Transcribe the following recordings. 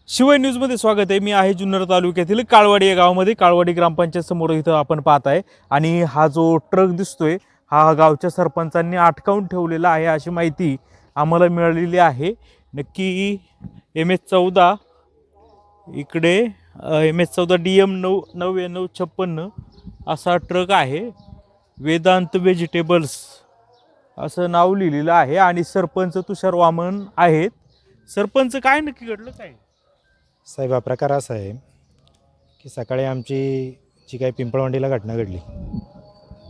शिवाय न्यूजमध्ये स्वागत आहे. मी आहे जुन्नर तालुक्यातील काळवाडी या गावामध्ये. काळवाडी ग्रामपंचायत समोर इथं आपण पाहत आहे आणि हा जो ट्रक दिसतोय हा गावच्या सरपंचांनी अटकावून ठेवलेला आहे अशी माहिती आम्हाला मिळालेली आहे. नक्की MS-14 इकडे MS-14 DM-9956 असा ट्रक आहे. वेदांत व्हेजिटेबल्स असं नाव लिहिलेलं आहे आणि सरपंच तुषार वामन आहेत. सरपंच काय नक्की घडलं काय? साहेब, हा प्रकार असा आहे की सकाळी आमची जी काही पिंपळवंडीला घटना घडली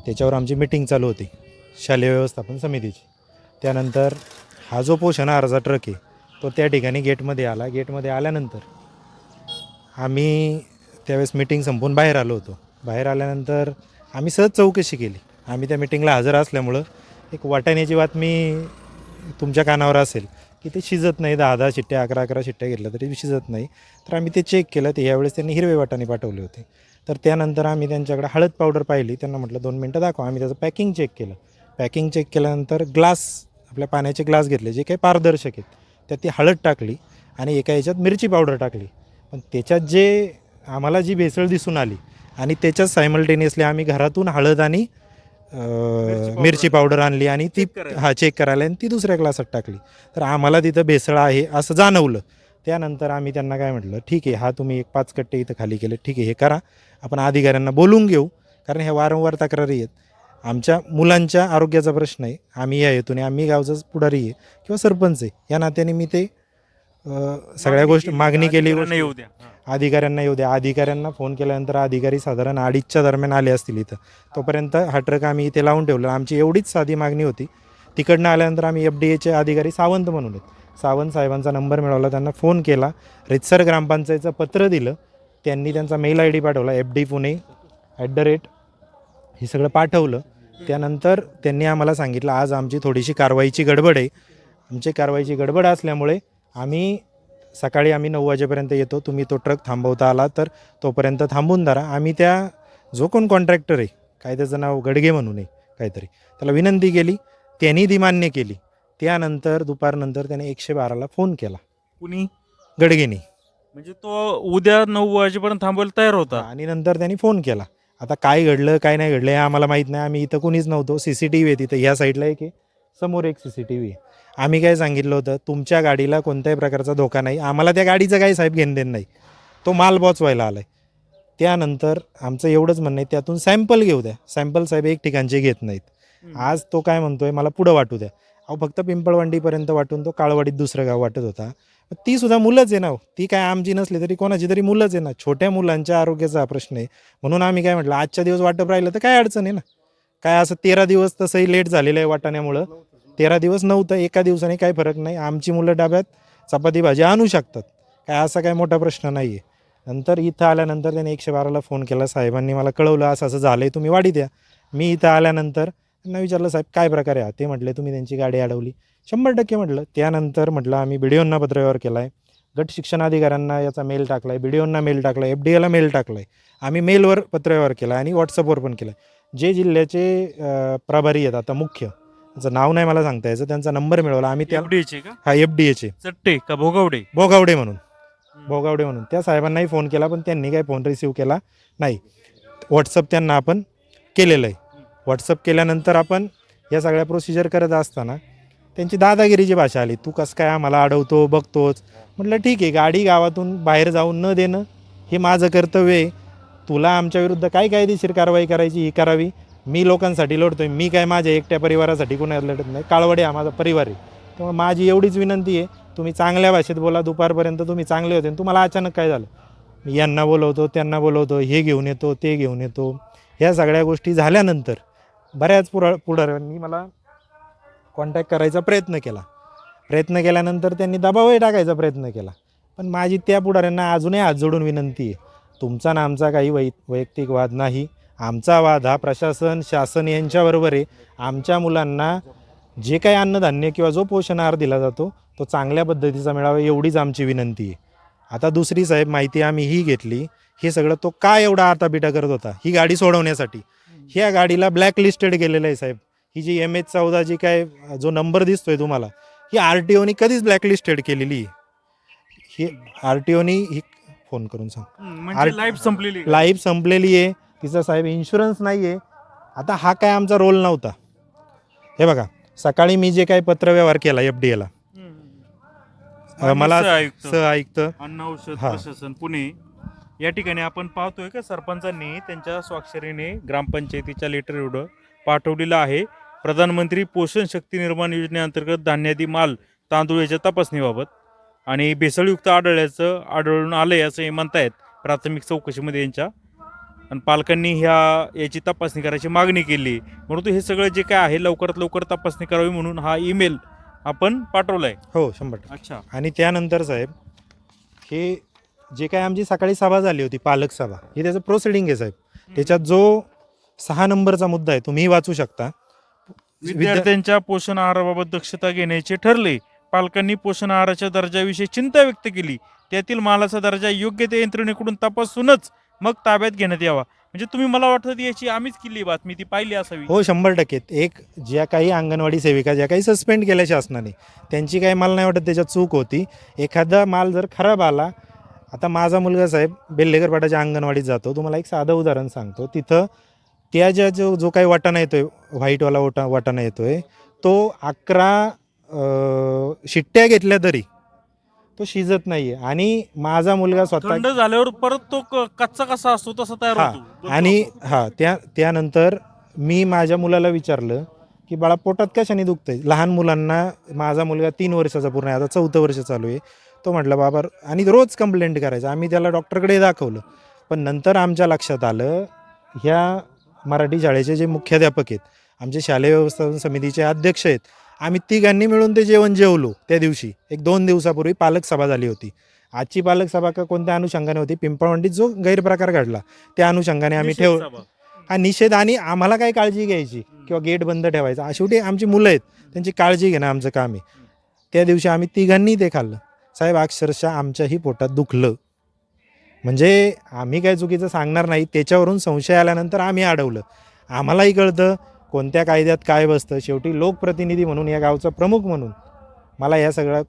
त्याच्यावर आमची मीटिंग चालू होती शालेय व्यवस्थापन समितीची. त्यानंतर हा जो पोषण आहाराचा ट्रक आहे तो त्या ठिकाणी गेटमध्ये आला. गेटमध्ये आल्यानंतर आम्ही त्यावेळेस मीटिंग संपून बाहेर आलो होतो. बाहेर आल्यानंतर आम्ही सहज चौकशी केली. आम्ही त्या मीटिंगला हजर असल्यामुळं एक वाटाण्याची बातमी तुमच्या कानावर असेल की ते शिजत नाही, 10-10 शिट्ट्या 11-11 शिट्ट्या घेतल्या तरी शिजत नाही. तर आम्ही ते चेक केलं. तर यावेळेस त्यांनी हिरवे वाटाणे पाठवले होते. तर त्यानंतर आम्ही त्यांच्याकडे हळद पावडर पाहिली. त्यांना म्हटलं 2 मिनटं दाखवा. आम्ही त्याचं पॅकिंग चेक केलं. पॅकिंग चेक केल्यानंतर ग्लास, आपल्या पाण्याचे ग्लास घेतले जे काही पारदर्शक आहेत, त्यात ती हळद टाकली आणि एका याच्यात मिरची पावडर टाकली. पण त्याच्यात जे आम्हाला जी भेसळ दिसून आली आणि त्याच्यात सायमल्टेनियसली आम्ही घरातून हळद आणि मिरची पावडर आणली आणि ती चेक करायला आणि ती दुसऱ्या ग्लासात टाकली. तर आम्हाला तिथं भेसळ आहे असं जाणवलं. त्यानंतर आम्ही त्यांना काय म्हटलं, ठीक आहे, हा तुम्ही एक 5 कट्टे इथं खाली केले, ठीक आहे, हे करा, आपण अधिकाऱ्यांना बोलून घेऊ, कारण ह्या वारंवार तक्रारी आहेत. आमच्या मुलांच्या आरोग्याचा प्रश्न आहे. आम्ही या हेतूने, आम्ही गावचाच पुढारी आहे किंवा सरपंच आहे, या नात्याने मी ते सगळ्या गोष्टी मागणी केली. अधिकाऱ्यांना येऊ द्या. अधिकाऱ्यांना फोन केल्यानंतर अधिकारी साधारण 2:30च्या दरम्यान आले असतील इथं. तोपर्यंत हा ट्रक आम्ही इथे लावून ठेवला. आमची एवढीच साधी मागणी होती. तिकडनं आल्यानंतर आम्ही FDAचे अधिकारी सावंत म्हणून आहेत, सावंत साहेबांचा नंबर मिळवला, त्यांना फोन केला, रितसर ग्रामपंचायतचं पत्र दिलं, त्यांनी त्यांचा मेल ID पाठवला FD-Pune हे सगळं पाठवलं. त्यानंतर त्यांनी आम्हाला सांगितलं आज आमची थोडीशी कारवाईची गडबड आहे. आमची कारवाईची गडबड असल्यामुळे सकाळी आम्ही 9 वाजेपर्यंत येतो, तुम्ही तो ट्रक थांबवता आला तर तोपर्यंत थांबून धरा. आम्ही त्या जो कोण कॉन्ट्रॅक्टर आहे, काय त्याचं नाव गडगे म्हणून आहे काहीतरी, त्याला विनंती केली, त्यांनी ती मान्य केली. त्यानंतर दुपारनंतर त्याने 112ला फोन केला. कुणी? गडगेनी. म्हणजे तो उद्या 9 वाजेपर्यंत थांबवायला तयार होता. आणि नंतर त्यांनी फोन केला. आता काय घडलं काय नाही घडलं हे आम्हाला माहीत नाही. आम्ही इथं कुणीच नव्हतो. CCTV आहे तिथं, ह्या साईडला एक आहे, समोर एक CCTV आहे. आम्ही काय सांगितलं होतं, तुमच्या गाडीला कोणत्याही प्रकारचा धोका नाही, आम्हाला त्या गाडीचं काही साहेब घेणदेण नाही, तो माल पोचवायला आला आहे. त्यानंतर आमचं एवढंच म्हणणं आहे, त्यातून सॅम्पल घेऊ द्या. सॅम्पल साहेब एक ठिकाणचे घेत नाहीत. आज तो काय म्हणतोय, मला पुढं वाटू द्या. अहो, फक्त पिंपळवंडीपर्यंत वाटून तो काळवाडीत दुसरं गाव वाटत होता. ती सुद्धा मुलंच आहे ना, ती काय आमची नसली तरी कोणाची तरी मुलंच आहे ना. छोट्या मुलांच्या आरोग्याचा हा प्रश्न आहे. म्हणून आम्ही काय म्हटलं, आजच्या दिवस वाटप राहिलं तर काय अडचण आहे ना. काय असं 13 दिवस तसंही लेट झालेलं आहे वाटाण्यामुळं. 13 दिवस नव्हतं, एका दिवसाने काही फरक नाही. आमची मुलं डब्यात चपाती भाजी आणू शकतात, काय असा काय मोठा प्रश्न नाही आहे. नंतर इथं आल्यानंतर त्याने 112ला फोन केला. साहेबांनी मला कळवलं असं असं झालं आहे, तुम्ही वाढीत या. मी इथं आल्यानंतर त्यांना विचारलं, साहेब काय प्रकारे आहे? ते म्हटले तुम्ही त्यांची गाडी अडवली. 100% म्हटलं. त्यानंतर म्हटलं आम्ही BDOंना पत्रव्यवहार केला आहे, गट शिक्षणाधिकाऱ्यांना याचा मेल टाकला आहे, BDOंना मेल टाकला आहे, FDAला मेल टाकला आहे. आम्ही मेलवर पत्रव्यवहार केला आणि WhatsAppवर पण केला. जे जिल्ह्याचे प्रभारी आहेत आता मुख्य, त्याचं नाव नाही मला सांगता यायचं, त्यांचा नंबर मिळवला आम्ही. त्या FDAचे का? हा FDAचे चट्टे का भोगावडे? भोगावडे म्हणून त्या साहेबांनाही फोन केला, पण त्यांनी काही फोन रिसीव केला नाही. WhatsApp त्यांना आपण केलेलं आहे. WhatsApp केल्यानंतर आपण या सगळ्या प्रोसिजर करत असताना त्यांची दादागिरीची भाषा आली, तू कसं काय आम्हाला अडवतो बघतोच. म्हटलं ठीक आहे, गाडी गावातून बाहेर जाऊन न देणं हे माझं कर्तव्य आहे. तुला आमच्या विरुद्ध काय कायदेशीर कारवाई करायची ही करावी. मी लोकांसाठी लढतो आहे, मी काय माझ्या एकट्या परिवारासाठी कोणाला लढत नाही. काळवडे हा माझा परिवार आहे. त्यामुळे माझी एवढीच विनंती आहे, तुम्ही चांगल्या भाषेत बोला. दुपारपर्यंत तुम्ही चांगले होते, तुम्हाला अचानक काय झालं? मी यांना बोलवतो त्यांना बोलवतो, हे घेऊन येतो ते घेऊन येतो. ह्या सगळ्या गोष्टी झाल्यानंतर बऱ्याच पुढाऱ्यांनी मला कॉन्टॅक्ट करायचा प्रयत्न केल्यानंतर त्यांनी दबावही टाकायचा प्रयत्न केला. पण माझी त्या पुढाऱ्यांना अजूनही हात जोडून विनंती आहे, तुमचा ना आमचा काही वैयक्तिक वाद नाही. आमचा वाद हा प्रशासन शासन यांच्याबरोबर आहे. आमच्या मुलांना जे काही अन्नधान्य किंवा जो पोषण आहार दिला जातो तो चांगल्या पद्धतीचा मिळावा, एवढीच आमची विनंती आहे. आता दुसरी साहेब माहिती आम्ही ही घेतली, हे सगळं तो काय एवढा आटापिटा करत होता ही गाडी सोडवण्यासाठी. ह्या गाडीला ब्लॅक लिस्टेड केलेलं आहे साहेब. ही जी MS-14 जी काय जो नंबर दिसतोय तुम्हाला, ही RTOनी कधीच ब्लॅकलिस्टेड केलेली आहे. ही RTOनी ही फोन करून सांग म्हणजे लाईफ संपलेली आहे. लाईफ संपलेली आहे, तिचा साहेब इन्शुरन्स नाही आहे. आता हा काय आमचा रोल नव्हता. हे बघा, सकाळी मी जे काही पत्रव्यवहार केला FDAला, मला सहआयुक्त, सहआयुक्त अन्न औषध हा. प्रशासन पुणे या ठिकाणी आपण पाहतोय का सरपंचांनी त्यांच्या स्वाक्षरीने ग्रामपंचायतीच्या लेटर एवढं पाठवलेलं आहे. प्रधानमंत्री पोषण शक्ती निर्माण योजनेअंतर्गत धान्यादी माल तांदूळ याच्या तपासणीबाबत आणि भेसळयुक्त आढळून आलंय असं हे म्हणतायत प्राथमिक चौकशीमध्ये यांच्या. आणि पालकांनी याची तपासणी करायची मागणी केली, म्हणून हे सगळं जे काय आहे लवकरात लवकर तपासणी करावी म्हणून हा ईमेल आपण पाठवलाय. हो 100%. अच्छा. आणि त्यानंतर साहेब हे जे काय आमची सकाळी सभा झाली होती, पालक सभा, ही त्याचं प्रोसिडिंग आहे साहेब. त्याच्यात जो 6 नंबरचा मुद्दा आहे तुम्ही वाचू शकता. विद्यार्थ्यांच्या पोषण आहाराबाबत दक्षता घेण्याचे ठरले. पालकांनी पोषण आहाराच्या दर्जाविषयी चिंता व्यक्त केली. त्यातील मालाचा दर्जा योग्य त्या यंत्रणेकडून तपासूनच मग ताब्यात घेण्यात यावा. म्हणजे तुम्ही, मला वाटतं याची आम्हीच केली बातमी, ती पाहिली असावी. हो 100%. एक ज्या काही अंगणवाडी सेविका ज्या काही सस्पेंड केल्या शासनाने, त्यांची काही मला नाही वाटत त्याच्यात चूक होती. एखादा माल जर खराब आला, आता माझा मुलगा साहेब बेल्लेकर पाटाच्या अंगणवाडीत जातो, तुम्हाला एक साधं उदाहरण सांगतो. तिथं त्या जो काही वाटाणा येतोय, व्हाईटवाला वाटाणा येतोय, तो 11 शिट्ट्या घेतल्या तरी तो शिजत नाहीये. आणि माझा मुलगा स्वतः थंड झाल्यावर परत तो कच्चा कसा असतो तसा तयार होतो. आणि त्यानंतर मी माझ्या मुलाला विचारलं की बाळा पोटात कशाने दुखतंय. लहान मुलांना, माझा मुलगा 3 वर्षाचा पूर्ण आहे, आता 4थं वर्ष चालू आहे. तो म्हटलं बाबा, आणि रोज कंप्लेंट करायचा. आम्ही त्याला डॉक्टरकडे दाखवलं, पण नंतर आमच्या लक्षात आलं ह्या मराठी शाळेचे जे मुख्याध्यापक आहेत, आमचे शालेय व्यवस्थापन समितीचे अध्यक्ष आहेत, आम्ही तिघांनी मिळून ते जेवण जेवलो. त्या दिवशी 1-2 दिवसापूर्वी पालक सभा झाली होती. आजची पालक सभा कोणत्या अनुषंगाने होती? पिंपळवंडीत जो गैरप्रकार घडला त्या अनुषंगाने आम्ही हा निषेध. आणि आम्हाला काय काळजी घ्यायची किंवा गेट बंद ठेवायचा, शेवटी आमची मुलं आहेत, त्यांची काळजी घेणं आमचं काम आहे. त्या दिवशी आम्ही तिघांनी ते खाल्लं साहेब. अक्षरशः आमच्याही पोटात दुखलं. म्हणजे आम्ही काय चुकीचं सांगणार नाही, त्याच्यावरून संशय आल्यानंतर आम्ही अडवलं. आम्हालाही कळतं कोणत्या कायद्यात काय बसतं. शेवटी लोकप्रतिनिधी म्हणून, या गावचा प्रमुख म्हणून मला या सगळ्या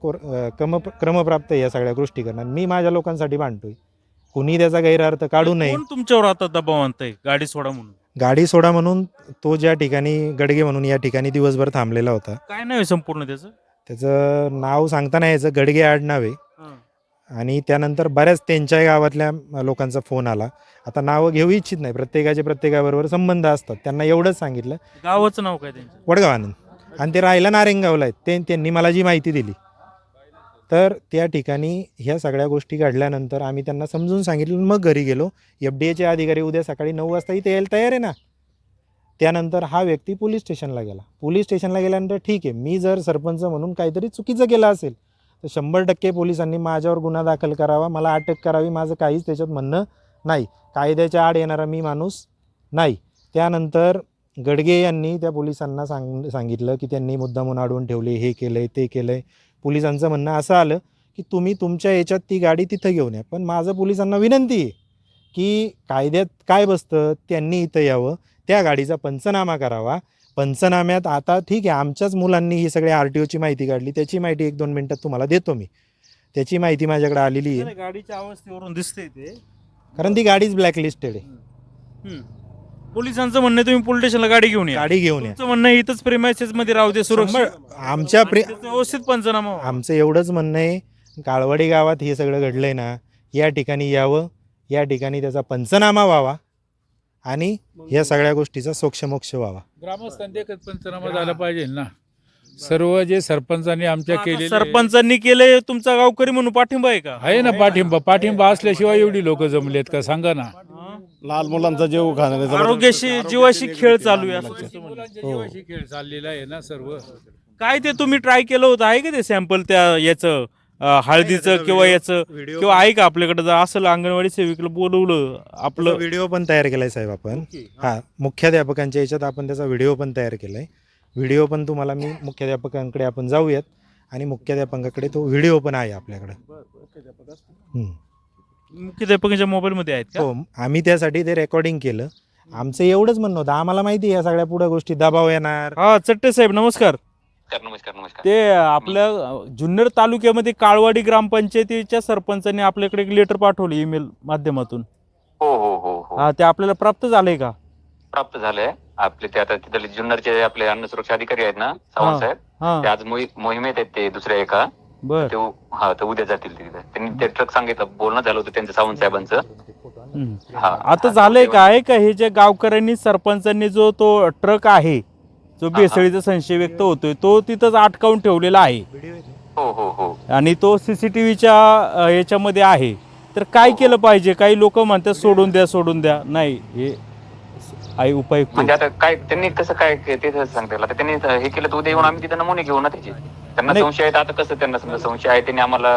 क्रमप्राप्त या सगळ्या गोष्टी करणार. मी माझ्या लोकांसाठी भांडतोय, कुणी त्याचा गैरअर्थ काढू नये. कोण तुमच्यावर आता दबाव आणतंय गाडी सोडा म्हणून? गाडी सोडा म्हणून तो ज्या ठिकाणी गडगे म्हणून या ठिकाणी दिवसभर थांबलेला होता. काय नाव आहे संपूर्ण त्याचं नाव सांगता नाही याचं, गडगे आडनाव आहे. आणि त्यानंतर बऱ्याच त्यांच्या गावातल्या लोकांचा फोन आला. आता नावं घेऊ इच्छित नाही, प्रत्येकाबरोबर संबंध असतात. त्यांना एवढंच सांगितलं. गावाचं नाव काय त्यांचं? वडगाव आनंद. आणि ते राहायला नारेंगावला आहेत. त्यांनी मला जी माहिती दिली, तर त्या ठिकाणी ह्या सगळ्या गोष्टी घडल्यानंतर आम्ही त्यांना समजून सांगितलं, मग घरी गेलो. FDAचे अधिकारी उद्या सकाळी 9 वाजता इथे यायला तयार आहे ना. त्यानंतर हा व्यक्ती पोलीस स्टेशनला गेला. पोलीस स्टेशनला गेल्यानंतर ठीक आहे, मी जर सरपंच म्हणून काहीतरी चुकीचं केलं असेल तर 100% पोलिसांनी माझ्यावर गुन्हा दाखल करावा, मला अटक करावी. माझं काहीच त्याच्यात म्हणणं नाही. कायद्याच्या आड येणारा मी माणूस नाही. त्यानंतर गडगे यांनी त्या पोलिसांना सांगितलं की त्यांनी मुद्दामून अडवून ठेवले, हे केलंय ते केलंय. पोलिसांचं म्हणणं असं आलं की तुम्ही तुमच्या याच्यात ती गाडी तिथं घेऊन या. पण माझं पोलिसांना विनंती आहे की कायद्यात काय बसतं त्यांनी इथं यावं, त्या गाडीचा पंचनामा करावा. पंचनाम्यात आता ठीक आहे, आमच्याच मुलांनी ही सगळी RTOची माहिती काढली, त्याची माहिती 1-2 मिनिटात तुम्हाला देतो मी. त्याची माहिती माझ्याकडे आलेली आहे. गाडीच्या अवस्थेवरून दिसते ते, कारण ती गाडीच ब्लॅकलिस्टेड आहे. पोलिसांचं म्हणणं तुम्ही पोलीस स्टेशनला गाडी घेऊन या. तुमचं म्हणणं इथंच प्रेमायसेस मध्ये राहू दे, सुरक्षित आमच्या व्यवस्थित पंचनामा. आमचं एवढंच म्हणणं आहे, काळवाडी गावात हे सगळं घडलंय ना, या ठिकाणी यावं, या ठिकाणी त्याचा पंचनामा व्हावा आणि या सगळ्या गोष्टीचा सोक्षमोक्ष व्हावा. ग्रामस्थांनी पंचनामा झाला पाहिजे ना. सर्व जे सरपंचांनी आमच्या केलेले, सरपंचांनी केले, तुमचा गावकरी म्हणून पाठिंबा आहे का? आहे ना पाठिंबा असल्याशिवाय एवढी लोक जमलेत का सांगा ना. लहान मुलांचा जीव खाण्याचा आरोग्याशी जीवाशी खेळ चालू आहे असं. मुलांच्या जीवाशी खेळ चाललेला आहे ना सर्व. काय ते तुम्ही ट्राय केलं होतं, आहे का ते सॅम्पल त्या याचं हळदीचं किंवा याचं, किंवा आहे का आपल्याकडे? जर असं अंगणवाडी सेविकेला बोलवलं, आपलं व्हिडिओ पण तयार केलाय साहेब आपण. मुख्याध्यापकांच्या याच्यात आपण त्याचा व्हिडिओ पण तयार केलाय. व्हिडिओ पण तुम्हाला मी मुख्याध्यापकांकडे आपण जाऊयात आणि मुख्याध्यापकांकडे तो व्हिडिओ पण आहे आपल्याकडे. मुख्याध्यापकांच्या मोबाईलमध्ये आहेत का? हो, आम्ही त्यासाठी ते रेकॉर्डिंग केलं. आमचं एवढंच म्हणणं होतं, आम्हाला माहिती आहे या सगळ्या पुढे गोष्टी दबाव येणार. हा, चट्टे साहेब नमस्कार. नमस्कार नमस्कार. ते आपल्या जुन्नर तालुक्यामध्ये काळवाडी ग्रामपंचायतीच्या सरपंचांनी आपल्याकडे एक लेटर पाठवले ईमेल माध्यमातून. हो हो हो हो हा, ते आपल्याला प्राप्त झालंय का? प्राप्त झालंय. आपले ते आता तिथले जुन्नरचे आपले अन्न सुरक्षा अधिकारी आहेत ना सावंत साहेब, हा ते आज मोहिमेत आहेत ते दुसऱ्या एका. बर. ते हा तर उद्या जातील तिथे. त्यांनी ते ट्रक सांगितलं, बोलणं झालं होतं त्यांचं सावंत साहेबांचं. हा आता झालंय काय का हे जे गावकऱ्यांनी सरपंचांनी जो तो ट्रक आहे जो भेसळीचा संशय व्यक्त होतोय तो तिथंच अटकावून ठेवलेला आहे हो हो हो आणि तो सीसीटीव्हीच्या याच्यामध्ये आहे. तर काय केलं पाहिजे? काही लोक म्हणतात सोडून द्या, नाही हे आहे उपायुक्त. म्हणजे आता काय त्यांनी कसं काय ते सांगता येईल. आता त्यांनी हे केलं तर उद्या येऊन आम्ही तिथे नमुने घेऊ ना त्याचे. त्यांना नाही. संशय आहेत, आता कसं त्यांना समजा संशय आहे त्यांनी आम्हाला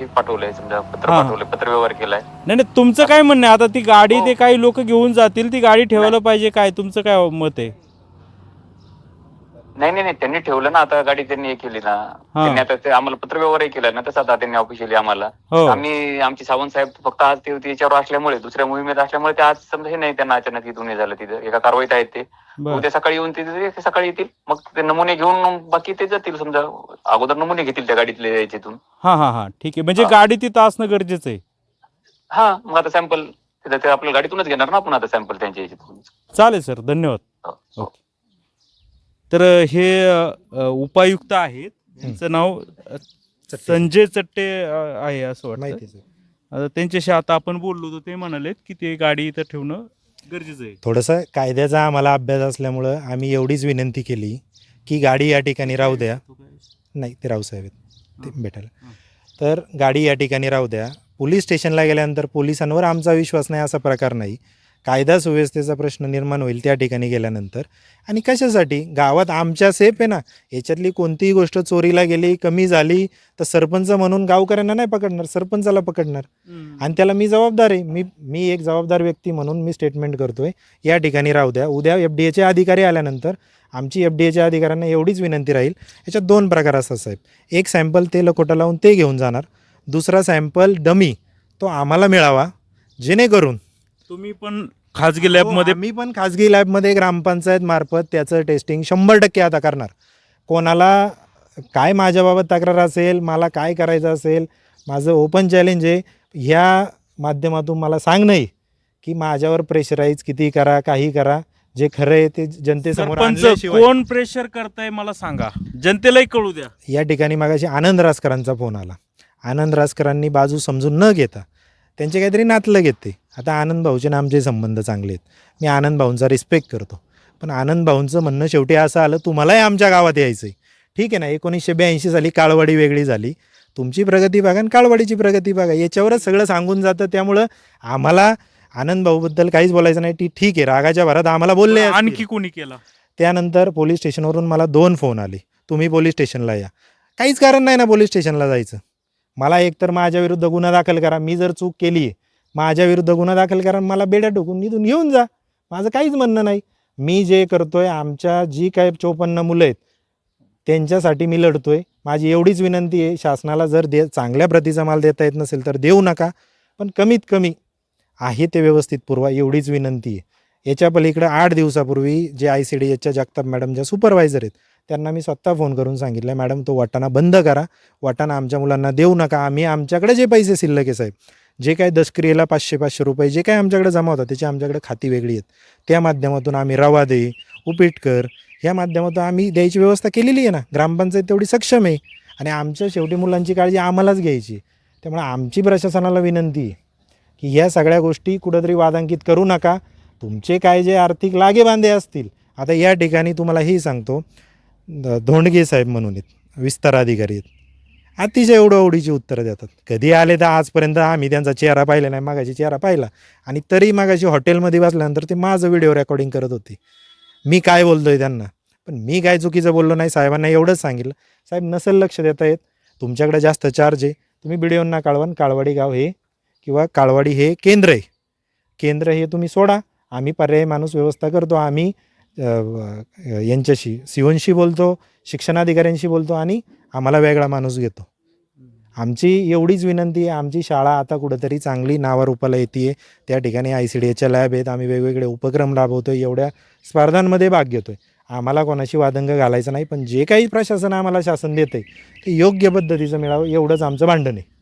हे पाठवलंय, समजा पत्र हा. पाठवलंय, पत्रव्यवहार केलाय. नाही नाही, तुमचं काय म्हणणं आहे? आता ती गाडी हो. ते काही लोक घेऊन जातील, ती गाडी ठेवायला पाहिजे काय? तुमचं काय मत आहे? नाही नाही नाही, त्यांनी ठेवलं ना, आता गाडी त्यांनी हे केली ना, त्यांनी आता ते आम्हाला पत्रव्यवहारही केलाय ना तसं. आता त्यांनी ऑफिशियली आम्हाला हो. आम्ही आमचे सावंत साहेब फक्त आज ते त्याच्यावर असल्यामुळे, दुसऱ्या मोहिमेत असल्यामुळे ते आज समजा हे नाही, त्यांना अचानक इथून हे झालं. तिथं एका कारवाईत आहेत ते. बर. उद्या सकाळी येऊन तिथे सकाळी येतील, मग ते नमुने घेऊन बाकी ते जातील. समजा अगोदर नमुने घेतील त्या गाडीतले याच्यातून. हा ठीक आहे. म्हणजे हा. गाडी तिथं असणं गरजेचं आहे. हा, मग आता सॅम्पल ते आपल्या गाडीतूनच घेणार ना आपण आता सॅम्पल त्यांच्या याच्यातून. चालेल सर, धन्यवाद. हो. ओके. तर हे उपायुक्त आहेत, त्यांचं नाव संजय चट्टे आहे असं वाटतं. माहिती आहे. त्यांच्याशी आता आपण बोललो होतो, ते म्हणालेत की ते गाडी इथं ठेवणं गरजेचं आहे. थोडंसं कायद्याचा आम्हाला अभ्यास असल्यामुळं आम्ही एवढीच विनंती केली की गाडी या ठिकाणी राहू द्या. नाही, ते रावसाहेब आहेत ते भेटायला. तर गाडी या ठिकाणी राहू द्या. पोलीस स्टेशनला गेल्यानंतर पोलिसांवर आमचा विश्वास नाही असा प्रकार नाही. कायदा सुव्यवस्थेचा प्रश्न निर्माण होईल त्या ठिकाणी गेल्यानंतर. आणि कशासाठी? गावात आमच्या सेफ आहे ना. याच्यातली कोणतीही गोष्ट चोरीला गेली, कमी झाली तर सरपंच म्हणून गावकऱ्यांना नाही पकडणार, सरपंचाला पकडणार. आणि त्याला मी जबाबदार आहे. मी एक जबाबदार व्यक्ती म्हणून मी स्टेटमेंट करतोय, या ठिकाणी राहू द्या. उद्या FDAचे अधिकारी आल्यानंतर आमची FDAच्या अधिकाऱ्यांना एवढीच विनंती राहील. याच्यात 2 प्रकार असतात साहेब. एक सॅम्पल ते लकोटा लावून ते घेऊन जाणार, दुसरा सॅम्पल डमी तो आम्हाला मिळावा, जेणेकरून तुम्ही पण खाजगी लॅबमध्ये मी पण खाजगी लॅबमध्ये ग्रामपंचायत मार्फत त्याचं टेस्टिंग 100% आता करणार. कोणाला काय माझ्याबाबत तक्रार असेल, मला काय करायचं असेल, माझं ओपन चॅलेंज आहे. ह्या माध्यमातून मला सांग नाही की माझ्यावर प्रेशराईज किती करा, काही करा. जे खरं आहे ते जनतेसमोर आणल्याशिवाय. कोण प्रेशर करताय मला सांगा, जनतेलाही कळू द्या. या ठिकाणी मागाशी आनंद रासकरांचा फोन आला. आनंद रासकरांनी बाजू समजून न घेता त्यांचे काहीतरी नातलं घेते. आता आनंद भाऊचे ना आमचे संबंध चांगले आहेत, मी आनंद भाऊंचा रिस्पेक्ट करतो. पण आनंद भाऊंचं म्हणणं शेवटी असं आलं, तुम्हालाही आमच्या गावात यायचं आहे. ठीक आहे ना, 1982 साली काळवाडी वेगळी झाली. तुमची प्रगती बघा आणि काळवाडीची प्रगती बघा, याच्यावरच सगळं सांगून जातं. त्यामुळं आम्हाला आनंद भाऊबद्दल काहीच बोलायचं नाही. ती ठीक आहे, रागाच्या भरात आम्हाला बोलले. आणखी कोणी केला? त्यानंतर पोलीस स्टेशनवरून मला 2 फोन आले, तुम्ही पोलीस स्टेशनला या. काहीच कारण नाही ना पोलीस स्टेशनला जायचं. मला एकतर माझ्या विरुद्ध गुन्हा दाखल करा, मी जर चूक केली आहे माझ्या विरुद्ध गुन्हा दाखल करा, मला बेड्या ठोकून इथून घेऊन जा, माझं काहीच म्हणणं नाही. मी जे करतोय, आमच्या जी काही 54 मुलं आहेत त्यांच्यासाठी मी लढतोय. माझी एवढीच विनंती आहे, शासनाला जर चांगल्या प्रतीचा माल देता येत नसेल तर देऊ नका, पण कमीत कमी आहे ते व्यवस्थित पुरवा, एवढीच विनंती आहे. याच्या पलीकडे 8 दिवसापूर्वी जे ICDSच्या जगताप मॅडम ज्या सुपरवायझर आहेत त्यांना मी स्वतः फोन करून सांगितलं, मॅडम तो वाटाणा बंद करा, वाटाणा आमच्या मुलांना देऊ नका. आम्ही आमच्याकडे जे पैसे शिल्लक आहे साहेब, जे काय दशक्रियेला 500-500 रुपये जे काय आमच्याकडे जमा होतात त्याची आमच्याकडे खाती वेगळी आहेत. त्या माध्यमातून आम्ही रवा दे, उपीट कर ह्या माध्यमातून आम्ही द्यायची व्यवस्था केलेली आहे ना. ग्रामपंचायत तेवढी सक्षम आहे आणि आमच्या शेवटी मुलांची काळजी आम्हालाच घ्यायची. त्यामुळे आमची प्रशासनाला विनंती आहे की ह्या सगळ्या गोष्टी कुठंतरी वादांकित करू नका. तुमचे काय जे आर्थिक लागेबांधे असतील, आता या ठिकाणी तुम्हाला हेही सांगतो, धोंडगे साहेब म्हणून आहेत, विस्तार अधिकारी आहेत, अतिशय एवढीची उत्तरं देतात. कधी आले तर आजपर्यंत आम्ही त्यांचा चेहरा पाहिला नाही, मागाशी चेहरा पाहिला आणि तरी मागाशी हॉटेलमध्ये बसल्यानंतर ते माझं व्हिडिओ रेकॉर्डिंग करत होते. मी काय बोलतोय त्यांना, पण मी काय चुकीचं बोललो नाही. साहेबांना एवढंच सांगितलं, साहेब नसेल लक्ष देता येत, तुमच्याकडे जास्त चार्ज आहे, तुम्ही बीडीओंना कळवा, काळवाडी गाव हे किंवा काळवाडी हे केंद्र आहे, केंद्र हे तुम्ही सोडा, आम्ही पर्यायी माणूस व्यवस्था करतो. आम्ही यांच्याशी सीओनशी बोलतो, शिक्षणाधिकाऱ्यांशी बोलतो आणि आम्हाला वेगळा माणूस घेतो. आमची एवढीच विनंती आहे, आमची शाळा आता कुठंतरी चांगली नावारूपाला येते आहे. त्या ठिकाणी ICDAच्या लॅब आहेत, आम्ही वेगवेगळे उपक्रम राबवतो आहे, एवढ्या स्पर्धांमध्ये भाग घेतो आहे. आम्हाला कोणाशी वादंग घालायचं नाही, पण जे काही प्रशासन आम्हाला शासन देतं आहे ते योग्य पद्धतीचं मिळावं एवढंच आमचं भांडण आहे.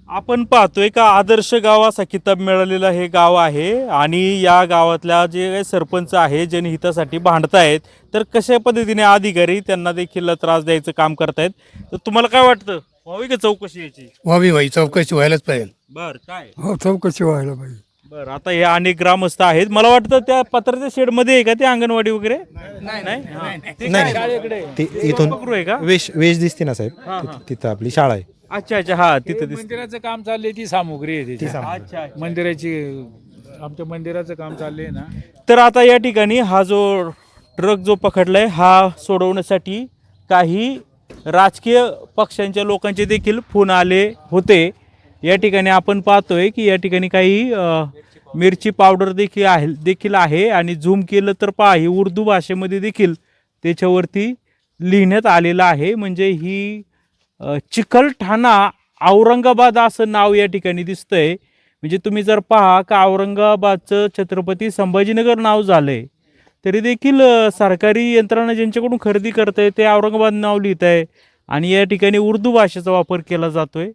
आपण पाहतोय का आदर्श गाव असा किताब मिळालेला हे गाव आहे आणि या गावातल्या जे काही सरपंच आहे जनहितासाठी भांडतायत तर कशा पद्धतीने अधिकारी त्यांना देखील त्रास द्यायचं काम करतायत. तर तुम्हाला काय वाटतं, व्हावी का चौकशी याची? व्हावी चौकशी व्हायलाच पाहिजे. बर काय हो चौकशी व्हायला पाहिजे. बरं, आता हे अनेक ग्रामस्थ आहेत, मला वाटतं त्या पत्राच्या शेडमध्ये आहे का ते अंगणवाडी वगैरे? नाही हा. ते काय शाळेकडे? ते इथून उपक्रम आहे का? वेश दिसते ना साहेब, तिथं आपली शाळा आहे. अच्छा अच्छा, हा तिथं दिसते. मंदिराचं काम चाललंय, ती सामुग्री आहे त्याची. अच्छा. मंदिराची, आमच्या मंदिराचं काम चाललंय ना. तर आता या ठिकाणी हा जो ट्रक जो पकडलाय हा सोडवण्यासाठी काही राजकीय पक्षांच्या लोकांचे देखील फोन आले होते. या ठिकाणी आपण पाहतोय की या ठिकाणी काही मिरची पावडर देखील आहे आणि झूम केलं तर पहा ही उर्दू भाषेमध्ये देखील त्याच्यावरती लिहिण्यात आलेलं आहे. म्हणजे ही चिकलठाणा औरंगाबाद असं नाव या ठिकाणी दिसतंय. म्हणजे तुम्ही जर पहा का औरंगाबादचं छत्रपती संभाजीनगर नाव झालंय तरी देखील सरकारी यंत्रणा ज्यांच्याकडून खरेदी करताय ते औरंगाबाद नाव लिहित आहे आणि या ठिकाणी उर्दू भाषेचा वापर केला जातोय.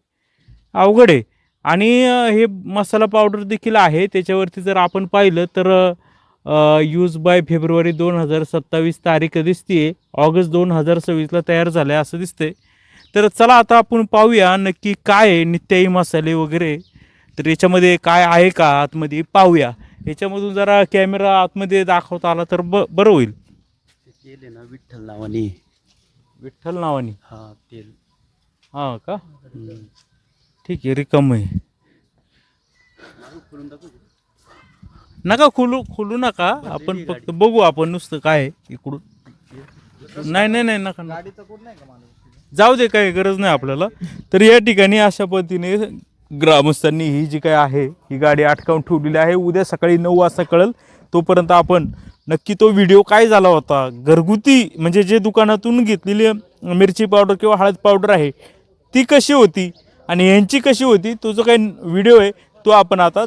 अवघड आहे. आणि हे मसाला पावडर देखील आहे, त्याच्यावरती जर आपण पाहिलं तर यूज बाय फेब्रुवारी 2027 तारीख दिसतीये, ऑगस्ट 2026ला तयार झालं आहे असं दिसतंय. तर चला आता आपण पाहूया नक्की काय आहे नित्याई मसाले वगैरे. तर याच्यामध्ये काय आहे का आतमध्ये पाहूया. याच्यामधून जरा कॅमेरा आतमध्ये दाखवता आला तर बरं होईल. तेल आहे ना विठ्ठल नावाने. विठ्ठल नावाने? हा तेल. हां का, ठीक आहे, रिकाम आहे. नका खोलू नका, आपण फक्त बघू आपण नुसतं काय आहे इकडून. नाही नाही नाही नका, जाऊ दे, काही गरज नाही आपल्याला. तर या ठिकाणी अशा पद्धतीने ग्रामस्थांनी ही जी काय आहे ही गाडी अटकावून ठेवलेली आहे. उद्या सकाळी 9 वाजता कळेल, तोपर्यंत आपण नक्की तो व्हिडिओ काय झाला होता, घरगुती म्हणजे जे दुकानातून घेतलेली मिरची पावडर किंवा हळद पावडर आहे ती कशी होती आणि यांची कशी होती, तो जो काही व्हिडिओ आहे तो आपण आता